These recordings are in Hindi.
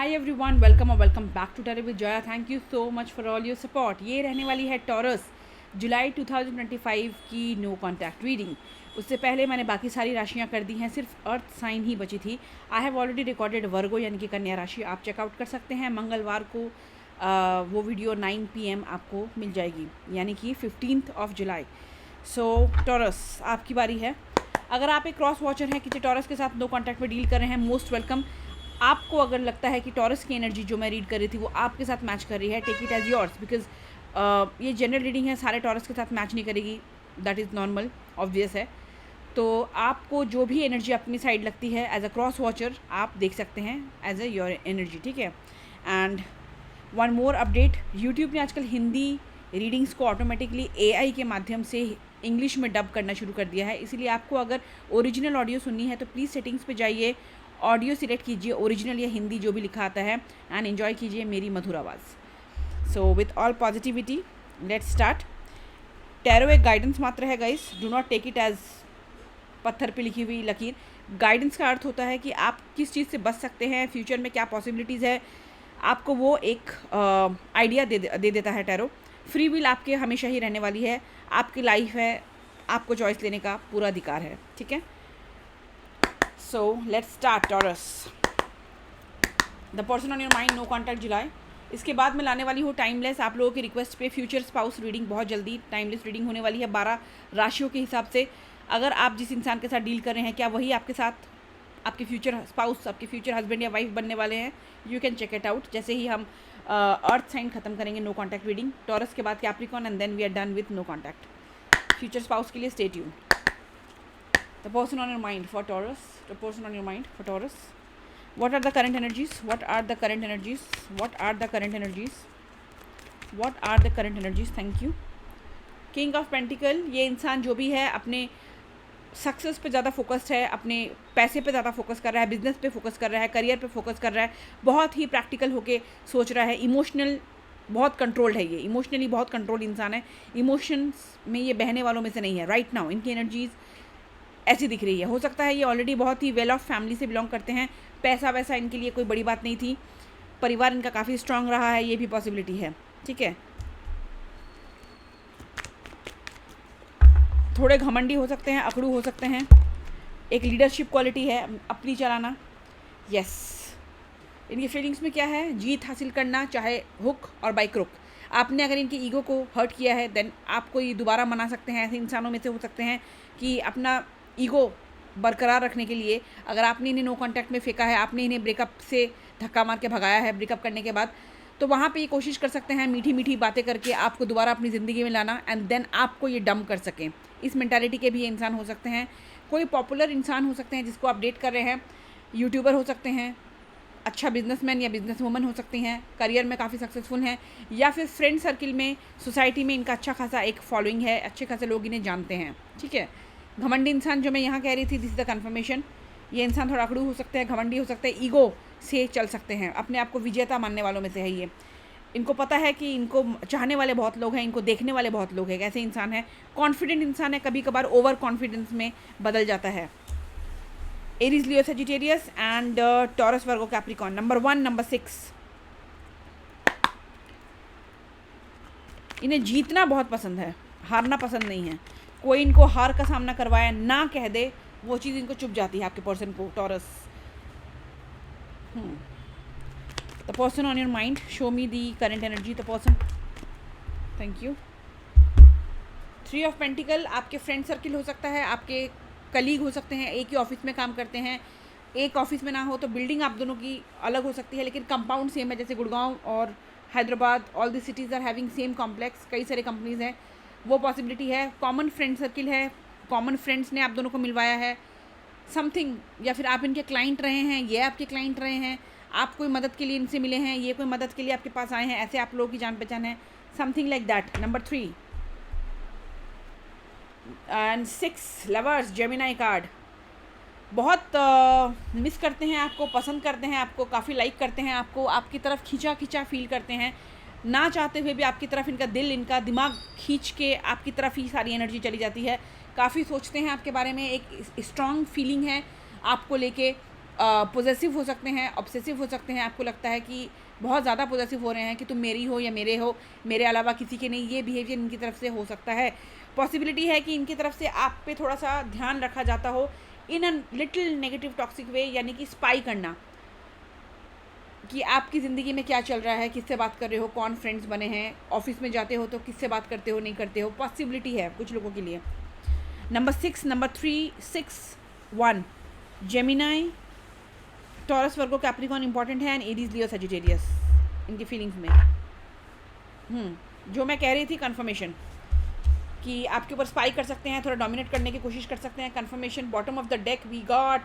हाय एवरीवन, वेलकम और welcome back to tarot with Jaya. Thank you so much for all your support. ये रहने वाली है टॉरस जुलाई 2025 की नो कॉन्टैक्ट रीडिंग। उससे पहले मैंने बाकी सारी राशियां कर दी हैं, सिर्फ अर्थ साइन ही बची थी। आई हैव ऑलरेडी रिकॉर्डेड वर्गो यानी कि कन्या राशि, आप चेकआउट कर सकते हैं। मंगलवार को वो वीडियो 9 PM आपको मिल जाएगी, यानी कि 15th of July. So taurus, आपकी बारी है। अगर आप एक क्रॉस वॉचर हैं, किसी टॉरस के साथ नो कॉन्टैक्ट में डील कर रहे हैं, मोस्ट वेलकम। आपको अगर लगता है कि टॉरस की एनर्जी जो मैं रीड कर रही थी वो आपके साथ मैच कर रही है, take it as yours, because ये जनरल रीडिंग है, सारे टॉरस के साथ मैच नहीं करेगी, दैट इज़ नॉर्मल, ऑब्वियस है। तो आपको जो भी एनर्जी अपनी साइड लगती है एज अ क्रॉस वॉचर आप देख सकते हैं एज अ योर एनर्जी, ठीक है। And one more update, YouTube ने आजकल हिंदी रीडिंग्स को ऑटोमेटिकली AI के माध्यम से इंग्लिश में डब करना शुरू कर दिया है। इसीलिए आपको अगर ओरिजिनल ऑडियो सुननी है तो प्लीज़ सेटिंग्स पे जाइए, ऑडियो सिलेक्ट कीजिए, ओरिजिनल या हिंदी जो भी लिखा आता है, एंड एन्जॉय कीजिए मेरी मधुर आवाज़। So with all positivity let's start. Tarot एक गाइडेंस मात्र है guys, do not take it as पत्थर पे लिखी हुई लकीर। गाइडेंस का अर्थ होता है कि आप किस चीज़ से बच सकते हैं, फ्यूचर में क्या पॉसिबिलिटीज़ है, आपको वो एक आइडिया दे देता है टैरो। फ्री विल आपके हमेशा ही रहने वाली है, आपकी लाइफ है, आपको चॉइस लेने का पूरा अधिकार है, ठीक है। So let's start Taurus. The person on your mind, no contact July. इसके बाद मैं लाने वाली हूँ टाइमलेस, आप लोगों की रिक्वेस्ट पे फ्यूचर स्पाउस रीडिंग। बहुत जल्दी टाइमलेस रीडिंग होने वाली है 12 राशियों के हिसाब से। अगर आप जिस इंसान के साथ डील कर रहे हैं, क्या वही आपके साथ आपके फ्यूचर स्पाउस, आपके फ्यूचर हस्बैंड या वाइफ बनने वाले हैं, you can check it out. जैसे ही हम अर्थ साइन खत्म करेंगे नो कॉन्टैक्ट रीडिंग, टॉरस के बाद Capricorn, and then we are done with no contact. Future spouse के लिए stay tuned. The person on your mind for Taurus. The person on your mind for Taurus. What are the current energies? What are the current energies? What are the current energies? What are the current energies? Thank you. King of Pentacle, ये इंसान जो भी है अपने सक्सेस पे ज़्यादा फोकस्ड है, अपने पैसे पे ज़्यादा फोकस कर रहा है, बिजनेस पे फोकस कर रहा है, करियर पे फोकस कर रहा है, बहुत ही प्रैक्टिकल होके सोच रहा है। इमोशनल बहुत कंट्रोल्ड है, ये इमोशनली बहुत कंट्रोल्ड इंसान है। इमोशंस में ये बहने वालों में से नहीं है। राइट नाउ इनकी एनर्जीज ऐसी दिख रही है। हो सकता है ये ऑलरेडी बहुत ही वेल ऑफ फैमिली से बिलोंग करते हैं, पैसा वैसा इनके लिए कोई बड़ी बात नहीं थी, परिवार इनका काफ़ी स्ट्रांग रहा है, ये भी पॉसिबिलिटी है, ठीक है। थोड़े घमंडी हो सकते हैं, अकड़ू हो सकते हैं। एक लीडरशिप क्वालिटी है, अपनी चलाना। यस, इनकी फीलिंग्स में क्या है, जीत हासिल करना, चाहे हुक और बाई क्रुक। आपने अगर इनकी ईगो को हर्ट किया है देन आपको ये दोबारा मना सकते हैं। ऐसे इंसानों में से हो सकते हैं कि अपना ईगो बरकरार रखने के लिए अगर आपने इन्हें नो कॉन्टैक्ट में फेंका है, आपने इन्हें ब्रेकअप से धक्का मार के भगाया है ब्रेकअप करने के बाद, तो वहाँ पे ये कोशिश कर सकते हैं मीठी मीठी बातें करके आपको दोबारा अपनी ज़िंदगी में लाना, एंड देन आपको ये डंप कर सकें। इस मेंटालिटी के भी ये इंसान हो सकते हैं। कोई पॉपुलर इंसान हो सकते हैं जिसको अपडेट कर रहे हैं, यूट्यूबर हो सकते हैं, अच्छा बिजनेसमैन या बिजनेस वूमन हो सकती हैं, करियर में काफ़ी सक्सेसफुल हैं, या फिर फ्रेंड सर्किल में, सोसाइटी में इनका अच्छा खासा एक फॉलोइंग है, अच्छे खासे लोग इन्हें जानते हैं, ठीक है। घमंडी इंसान जो मैं यहाँ कह रही थी, दिस इज़ द कन्फर्मेशन। ये इंसान थोड़ा अकड़ू हो सकते हैं, घमंडी हो सकते हैं, ईगो से चल सकते हैं, अपने आप को विजेता मानने वालों में से है ये। इनको पता है कि इनको चाहने वाले बहुत लोग हैं, इनको देखने वाले बहुत लोग हैं। ऐसे इंसान है, कॉन्फिडेंट इंसान है, कभी कभार ओवर कॉन्फिडेंस में बदल जाता है। Aries, Leo, Sagittarius and taurus, Virgo, Capricorn. Number 1, number 6, इन्हें जीतना बहुत पसंद है, हारना पसंद नहीं है। कोई इनको हार का सामना करवाया ना कह दे, वो चीज़ इनको चुप जाती है आपके पर्सन को, taurus. The person on your mind, show me the current energy, the person. Thank you. 3 of pentacle, आपके फ्रेंड सर्किल हो सकता है, आपके कलीग हो सकते हैं, एक ही ऑफिस में काम करते हैं। एक ऑफिस में ना हो तो बिल्डिंग आप दोनों की अलग हो सकती है, लेकिन कंपाउंड सेम है। जैसे गुड़गांव और Hyderabad, all the cities are having same complex, कई सारे कंपनीज़ हैं, वो पॉसिबिलिटी है। कॉमन फ्रेंड सर्किल है, कॉमन फ्रेंड्स ने आप दोनों को मिलवाया है समथिंग, या फिर आप इनके क्लाइंट रहे हैं, ये आपके क्लाइंट रहे हैं, आप कोई मदद के लिए इनसे मिले हैं, ये कोई मदद के लिए आपके पास आए हैं, ऐसे आप लोगों की जान पहचान है, something like that. Number 3 and 6, lovers, Gemini card. बहुत मिस करते हैं आपको, पसंद करते हैं आपको, काफ़ी लाइक करते हैं आपको, आपकी तरफ खींचा खींचा फील करते हैं, ना चाहते हुए भी आपकी तरफ इनका दिल, इनका दिमाग खींच के आपकी तरफ ही सारी एनर्जी चली जाती है। काफ़ी सोचते हैं आपके बारे में, एक स्ट्रॉन्ग फीलिंग है आपको लेके, पोजेसिव हो सकते हैं, ऑब्सेसिव हो सकते हैं। आपको लगता है कि बहुत ज़्यादा पोजेसिव हो रहे हैं कि तुम मेरी हो या मेरे हो, मेरे अलावा किसी के नहीं। ये बिहेवियर इनकी तरफ से हो सकता है। पॉसिबिलिटी है कि इनकी तरफ से आप पे थोड़ा सा ध्यान रखा जाता हो इन अ लिटिल नेगेटिव टॉक्सिक वे, यानी कि स्पाई करना कि आपकी ज़िंदगी में क्या चल रहा है, किससे बात कर रहे हो, कौन फ्रेंड्स बने हैं, ऑफिस में जाते हो तो किससे बात करते हो, नहीं करते हो। पॉसिबिलिटी है कुछ लोगों के लिए। Number 361 Gemini, taurus, Virgo, Capricorn important है, एंड एरीज, लियो, सजिटेरियस इनकी फीलिंग्स में। जो मैं कह रही थी कंफर्मेशन कि आपके ऊपर स्पाई कर सकते हैं, थोड़ा डोमिनेट करने की कोशिश कर सकते हैं। Confirmation bottom of the deck we got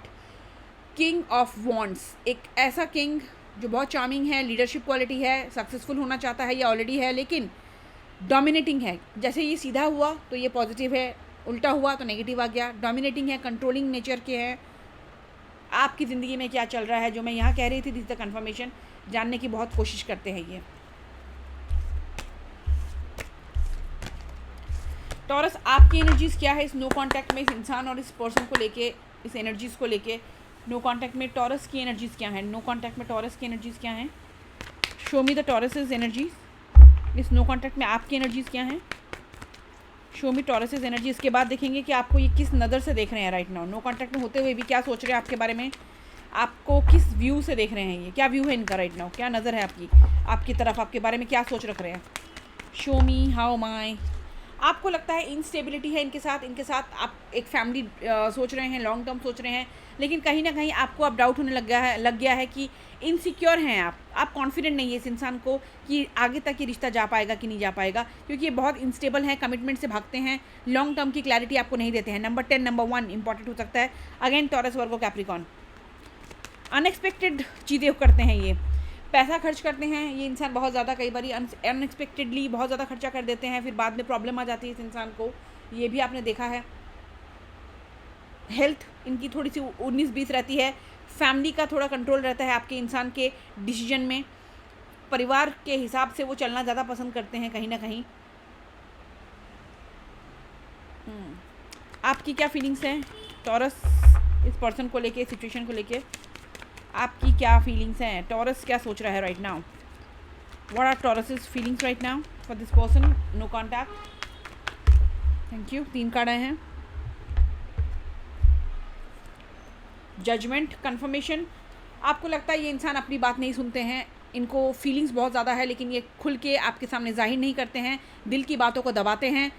king of wands, एक ऐसा किंग जो बहुत चार्मिंग है, लीडरशिप क्वालिटी है, सक्सेसफुल होना चाहता है या ऑलरेडी है, लेकिन डोमिनेटिंग है। जैसे ये सीधा हुआ तो ये पॉजिटिव है, उल्टा हुआ तो नेगेटिव आ गया। डोमिनेटिंग है, कंट्रोलिंग नेचर के हैं। आपकी ज़िंदगी में क्या चल रहा है, जो मैं यहाँ कह रही थी, दिस द कंफर्मेशन, जानने की बहुत कोशिश करते हैं ये। टॉरस, आपकी एनर्जीज़ क्या है इस नो कॉन्टैक्ट में, इस इंसान और इस पर्सन को लेके, इस एनर्जीज़ को लेके। नो कॉन्टैक्ट में टॉरस की एनर्जीज़ क्या हैं? नो कॉन्टैक्ट में टॉरस की एनर्जीज़ क्या हैं? Show me the Taurus's energies. इस नो कॉन्टैक्ट में आपकी एनर्जीज़ क्या हैं? Show me Taurus's energy. इसके बाद देखेंगे कि आपको ये किस नज़र से देख रहे हैं राइट नाउ। नो कॉन्टैक्ट में होते हुए भी क्या सोच रहे हैं आपके बारे में, आपको किस व्यू से देख रहे हैं, ये क्या व्यू है इनका राइट नाउ, क्या नज़र है आपकी तरफ, आपके बारे में क्या सोच रख रहे हैं। Show me how my. आपको लगता है इनस्टेबिलिटी है इनके साथ आप एक फैमिली सोच रहे हैं, लॉन्ग टर्म सोच रहे हैं, लेकिन कहीं ना कहीं आपको अब डाउट होने लग गया है कि इनसिक्योर हैं आप कॉन्फिडेंट नहीं है इस इंसान को कि आगे तक ये रिश्ता जा पाएगा कि नहीं जा पाएगा, क्योंकि ये बहुत इनस्टेबल है, कमिटमेंट से भागते हैं, लॉन्ग टर्म की क्लैरिटी आपको नहीं देते हैं। नंबर 10, नंबर 1 इंपॉर्टेंट हो सकता है। Again taurus, Virgo, Capricorn, unexpected चीज़ें करते हैं, ये पैसा खर्च करते हैं ये इंसान बहुत ज़्यादा, कई बार अनएक्सपेक्टेडली बहुत ज़्यादा खर्चा कर देते हैं, फिर बाद में प्रॉब्लम आ जाती है इस इंसान को, ये भी आपने देखा है। हेल्थ इनकी थोड़ी सी 19-20 रहती है। फैमिली का थोड़ा कंट्रोल रहता है आपके इंसान के डिसीजन में, परिवार के हिसाब से वो चलना ज़्यादा पसंद करते हैं कहीं ना कहीं। आपकी क्या फीलिंग्स हैं टॉरस इस पर्सन को लेके, सिचुएशन को लेके, आपकी क्या फीलिंग्स हैं? टॉरस क्या सोच रहा है right now? What are Taurus's feelings right now for this person? No contact. Thank you. 3 card आए हैं। Judgement, confirmation. आपको लगता है ये इंसान अपनी बात नहीं सुनते हैं, इनको फीलिंग्स बहुत ज़्यादा है, लेकिन ये खुल के आपके सामने जाहिर नहीं करते हैं, दिल की बातों को दबाते हैं।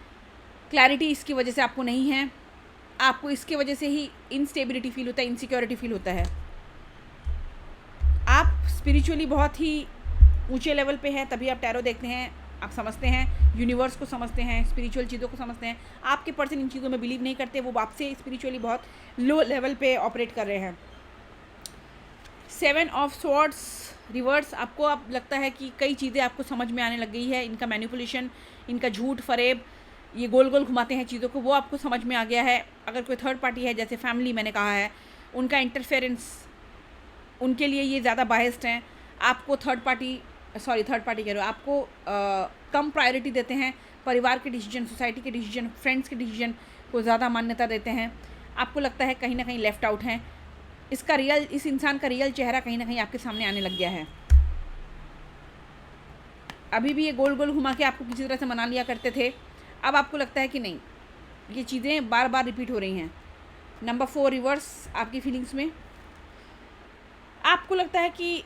क्लैरिटी इसकी वजह से आपको नहीं है, आपको इसके वजह से ही इनस्टेबिलिटी फील होता है, इनसिक्योरिटी फील होता है। आप स्पिरिचुअली बहुत ही ऊंचे लेवल पे हैं, तभी आप टैरो देखते हैं, आप समझते हैं, यूनिवर्स को समझते हैं, स्पिरिचुअल चीज़ों को समझते हैं। आपके पर्सन इन चीज़ों में बिलीव नहीं करते, वो आपसे स्पिरिचुअली बहुत लो लेवल पे ऑपरेट कर रहे हैं। 7 ऑफ स्वॉर्ड्स रिवर्स, आपको अब लगता है कि कई चीज़ें आपको समझ में आने लग गई है, इनका मैनिपुलेशन, इनका झूठ फरेब, ये गोल गोल घुमाते हैं चीज़ों को, वो आपको समझ में आ गया है। अगर कोई थर्ड पार्टी है, जैसे फैमिली मैंने कहा है, उनका इंटरफेरेंस, उनके लिए ये ज़्यादा बायस्ड हैं। आपको थर्ड पार्टी कह रहे हो, आपको कम प्रायोरिटी देते हैं, परिवार के डिसीजन, सोसाइटी के डिसीजन, फ्रेंड्स के डिसीजन को ज़्यादा मान्यता देते हैं। आपको लगता है कहीं ना कहीं लेफ़्ट आउट हैं। इस इंसान का रियल चेहरा कहीं ना कहीं आपके सामने आने लग गया है। अभी भी ये गोल गोल घुमा के आपको किसी तरह से मना लिया करते थे, अब आपको लगता है कि नहीं, ये चीज़ें बार बार रिपीट हो रही हैं। नंबर 4 रिवर्स, आपकी फीलिंग्स में आपको लगता है कि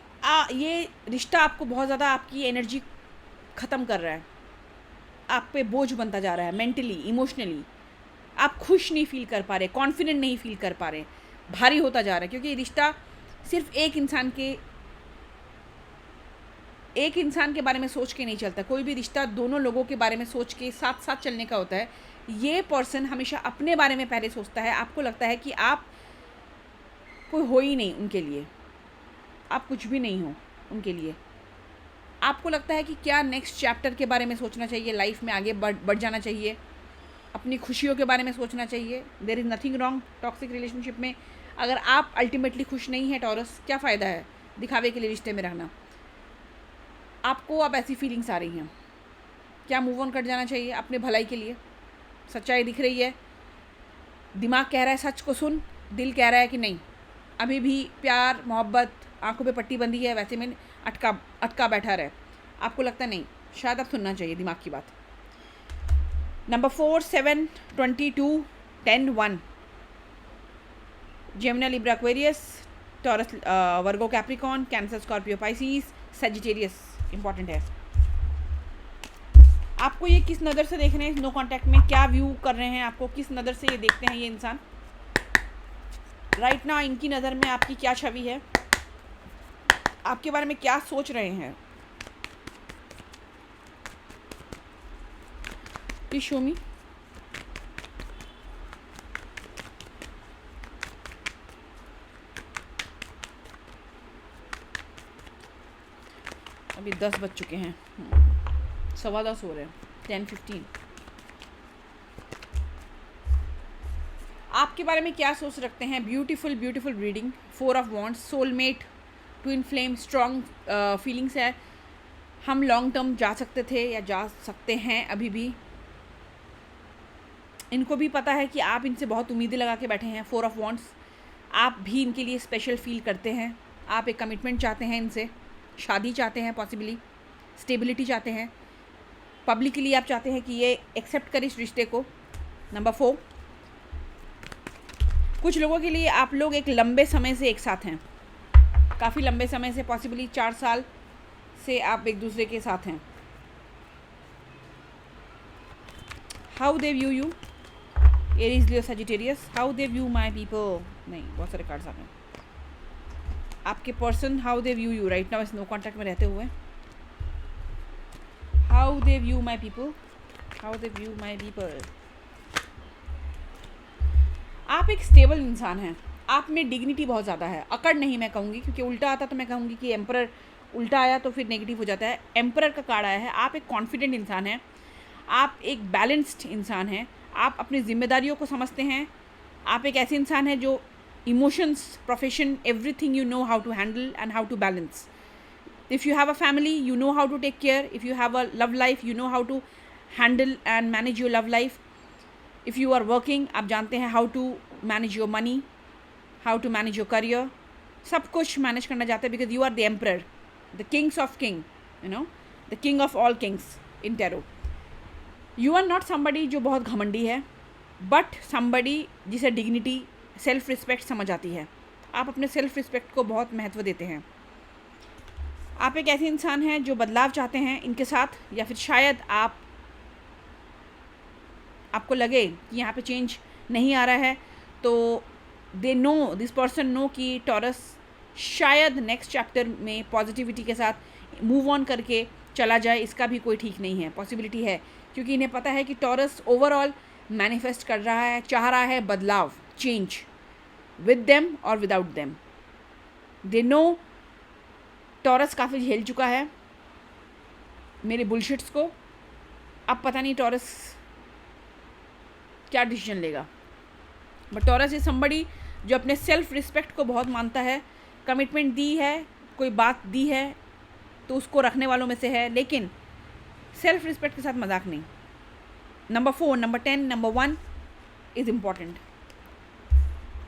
ये रिश्ता आपको बहुत ज़्यादा आपकी एनर्जी ख़त्म कर रहा है, आप पे बोझ बनता जा रहा है, मेंटली, इमोशनली आप खुश नहीं फील कर पा रहे, कॉन्फिडेंट नहीं फील कर पा रहे, भारी होता जा रहा है, क्योंकि ये रिश्ता सिर्फ एक इंसान के बारे में सोच के नहीं चलता। कोई भी रिश्ता दोनों लोगों के बारे में सोच के साथ साथ चलने का होता है। ये पर्सन हमेशा अपने बारे में पहले सोचता है। आपको लगता है कि आप कोई हो ही नहीं उनके लिए, आप कुछ भी नहीं हो उनके लिए। आपको लगता है कि क्या नेक्स्ट चैप्टर के बारे में सोचना चाहिए, लाइफ में आगे बढ़ जाना चाहिए, अपनी खुशियों के बारे में सोचना चाहिए। There is nothing wrong toxic relationship में। अगर आप अल्टीमेटली खुश नहीं है टॉरस, क्या फ़ायदा है दिखावे के लिए रिश्ते में रहना। आपको अब ऐसी फीलिंग्स आ रही हैं, क्या मूव ऑन कर जाना चाहिए अपने भलाई के लिए? सच्चाई दिख रही है, दिमाग कह रहा है सच को सुन, दिल कह रहा है कि नहीं, अभी भी प्यार मोहब्बत आंखों पे पट्टी बंधी है, वैसे में अटका बैठा रहे। आपको लगता नहीं, शायद आप सुनना चाहिए दिमाग की बात। Number 4, 7, 22, 10, 1, Gemini, Libra, Aquarius, Taurus, Virgo, Capricorn, Cancer, Scorpio, Pisces, Sagittarius. Important है। आपको ये किस नज़र से देख रहे हैं, नो कॉन्टैक्ट में क्या व्यू कर रहे हैं, आपको किस नज़र से ये देखते हैं ये इंसान राइट नाउ, इनकी नज़र में आपकी क्या छवि है, आपके बारे में क्या सोच रहे हैं। प्लीज शो मी। अभी 10 बज चुके हैं, 10:15 हो रहे हैं, 10:15। आपके बारे में क्या सोच रखते हैं। Beautiful beautiful reading, 4 of wands, soulmate, twin flame, strong feelings है। हम लॉन्ग टर्म जा सकते थे या जा सकते हैं अभी भी। इनको भी पता है कि आप इनसे बहुत उम्मीदें लगा के बैठे हैं। 4 ऑफ वॉन्ड्स, आप भी इनके लिए स्पेशल फील करते हैं। आप एक कमिटमेंट चाहते हैं इनसे, शादी चाहते हैं, पॉसिबली स्टेबिलिटी चाहते हैं, पब्लिकली आप चाहते हैं कि ये एक्सेप्ट करे इस रिश्ते को। नंबर 4, कुछ लोगों के लिए आप लोग एक लंबे समय से एक साथ हैं, काफ़ी लंबे समय से, पॉसिबली 4 साल से आप एक दूसरे के साथ हैं। How they view you, Aries, Leo, Sagittarius, how they view my people, नहीं बहुत सारे कार्ड्स आ रहे हैं। आपके person, how they view you right now, इस नो कॉन्टैक्ट में रहते हुए, how they view my people, how they view my people. आप एक स्टेबल इंसान हैं, आप में डिग्निटी बहुत ज़्यादा है। अकड़ नहीं मैं कहूँगी, क्योंकि उल्टा आता तो मैं कहूँगी कि एम्परर, उल्टा आया तो फिर नेगेटिव हो जाता है। एम्परर का कार्ड आया है। आप एक कॉन्फिडेंट इंसान हैं, आप एक बैलेंस्ड इंसान हैं, आप अपनी जिम्मेदारियों को समझते हैं। आप एक ऐसे इंसान हैं जो emotions, profession, everything you know how to handle and how to balance. If you have a family, you know how to take care. If you have a love life, you know how to handle and manage your love life. If you are working, आप जानते हैं how to manage your money, how to manage your career. सब कुछ मैनेज करना चाहते हैं, because you are the emperor, the kings of king, you know, the king of all kings in tarot. You are not somebody जो बहुत घमंडी है, बट समबडी जिसे डिग्निटी, सेल्फ रिस्पेक्ट समझ आती है। आप अपने सेल्फ रिस्पेक्ट को बहुत महत्व देते हैं। आप एक ऐसे इंसान हैं जो बदलाव चाहते हैं इनके साथ, या फिर शायद आपको लगे कि यहाँ पे चेंज नहीं आ रहा है, तो they know, this person know कि टॉरस शायद नेक्स्ट चैप्टर में पॉजिटिविटी के साथ मूव ऑन करके चला जाए। इसका भी कोई ठीक नहीं है, पॉसिबिलिटी है, क्योंकि इन्हें पता है कि टॉरस ओवरऑल मैनिफेस्ट कर रहा है, चाह रहा है बदलाव, चेंज, विद देम और without them. They know taurus काफ़ी झेल चुका है मेरे बुलशिट्स को। अब पता नहीं टॉरस क्या डिसीजन लेगा, बट टॉरस इज समबडी जो अपने सेल्फ रिस्पेक्ट को बहुत मानता है। कमिटमेंट दी है, कोई बात दी है तो उसको रखने वालों में से है, लेकिन सेल्फ रिस्पेक्ट के साथ मजाक नहीं। Number 4, number 10, number 1 is important.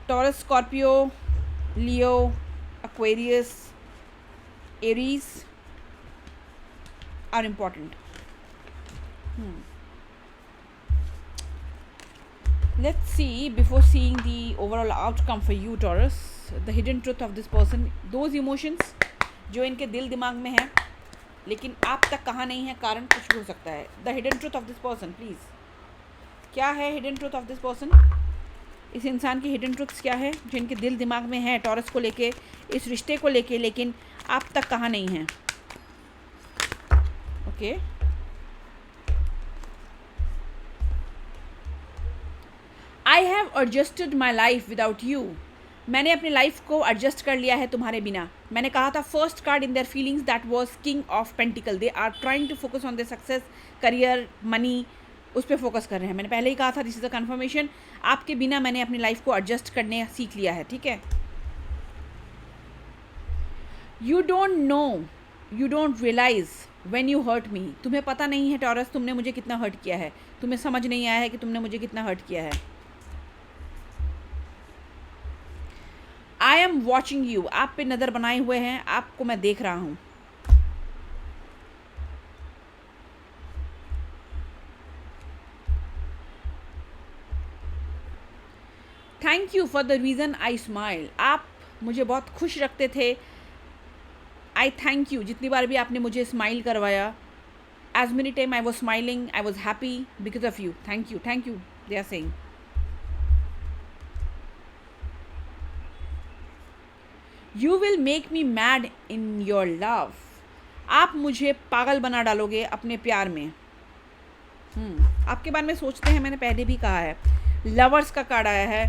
Taurus, Scorpio, Leo, Aquarius, Aries are important. Let's see, before seeing the overall outcome for you, Taurus, the hidden truth of this person, those emotions जो इनके दिल दिमाग में हैं लेकिन आप तक कहाँ नहीं है, कारण कुछ भी हो सकता है। The hidden truth of this person, please, क्या है hidden truth of this person? इस इंसान की हिडन ट्रुथ्स क्या है जो इनके दिल दिमाग में है टॉरस को लेके, इस रिश्ते को लेके, लेकिन आप तक कहाँ नहीं है। Okay, I have adjusted my life without you, मैंने अपनी लाइफ को एडजस्ट कर लिया है तुम्हारे बिना। मैंने कहा था first card in their feelings that was king of pentacle. They are trying to focus on their success, career, money, उस पर फोकस कर रहे हैं। मैंने पहले ही कहा था दिस इज़ अ कन्फर्मेशन, आपके बिना मैंने अपनी लाइफ को एडजस्ट करने सीख लिया है, ठीक है। You don't know, you don't realise when you hurt me, तुम्हें पता नहीं है टॉरस तुमने मुझे कितना हर्ट किया है, तुम्हें समझ नहीं आया है कि तुमने मुझे कितना हर्ट किया है। आई एम वॉचिंग यू, आप पे नज़र बनाए हुए हैं, आपको मैं देख रहा हूँ. Thank you for the reason I smile, आप मुझे बहुत खुश रखते थे. आई थैंक यू, जितनी बार भी आपने मुझे स्माइल करवाया. As many time I was smiling, I was happy because of you. Thank you, they are saying. You will make me mad in your love, आप मुझे पागल बना डालोगे अपने प्यार में. आपके बारे में सोचते हैं, मैंने पहले भी कहा है. लवर्स का कार्ड आया है,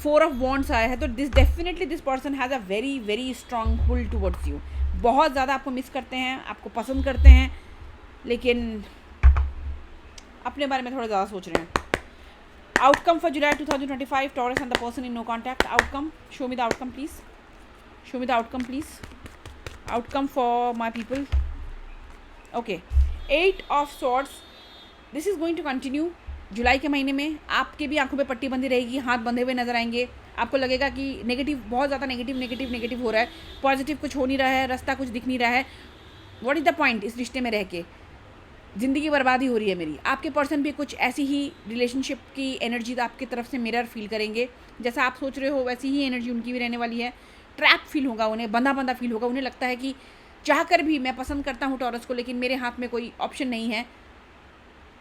4 ऑफ वॉन्ड्स आया है, तो this person has a very very strong pull towards you. बहुत ज़्यादा आपको मिस करते हैं, आपको पसंद करते हैं, लेकिन अपने बारे में थोड़ा ज़्यादा सोच रहे हैं. Outcome for July 2025 Taurus and the person in no contact. Outcome, show me the outcome please. Show me the outcome please. Outcome for my people. Okay, 8 of swords. This is going to continue. जुलाई के महीने में आपके भी आंखों पे पट्टी बंधी रहेगी, हाथ बंधे हुए नजर आएंगे. आपको लगेगा कि नेगेटिव, बहुत ज़्यादा नेगेटिव हो रहा है, पॉजिटिव कुछ हो नहीं रहा है, रास्ता कुछ दिख नहीं रहा है. व्हाट इज़ द पॉइंट इस रिश्ते में रह के? ज़िंदगी बर्बादी हो रही है मेरी. आपके पर्सन भी कुछ ऐसी ही रिलेशनशिप की एनर्जी आपकी तरफ से मिरर फील करेंगे. जैसा आप सोच रहे हो वैसी ही एनर्जी उनकी भी रहने वाली है. ट्रैप फील होगा उन्हें, बंधा फील होगा. उन्हें लगता है कि चाह कर भी मैं पसंद करता हूँ टॉरस को, लेकिन मेरे हाथ में कोई ऑप्शन नहीं है.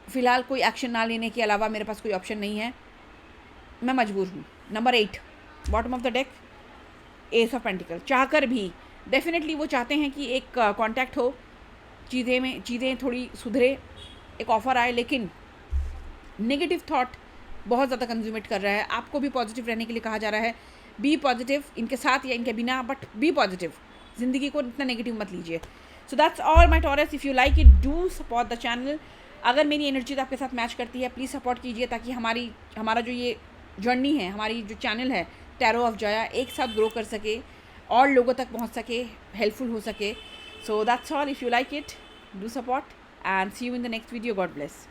फ़िलहाल कोई एक्शन ना लेने के अलावा मेरे पास कोई ऑप्शन नहीं है, मैं मजबूर हूँ. Number 8, bottom of the deck, S of pentacle. चाह कर भी डेफिनेटली वो चाहते हैं कि एक कॉन्टैक्ट हो, चीज़ें थोड़ी सुधरे, एक ऑफ़र आए, लेकिन नेगेटिव थॉट बहुत ज़्यादा कंज्यूमेट कर रहा है. आपको भी पॉजिटिव रहने के लिए कहा जा रहा है. बी पॉजिटिव, इनके साथ या इनके बिना, बट बी पॉजिटिव. ज़िंदगी को इतना नेगेटिव मत लीजिए. So that's all my taurus. If you like it, do support the channel. अगर मेरी एनर्जी तो आपके साथ मैच करती है, प्लीज़ सपोर्ट कीजिए, ताकि हमारा जो ये जर्नी है, हमारी जो चैनल है टैरो ऑफ जया, एक साथ ग्रो कर सके, और लोगों तक पहुँच सके, हेल्पफुल हो सके. So that's all. If you like it, do support, and see you in the next video. God bless.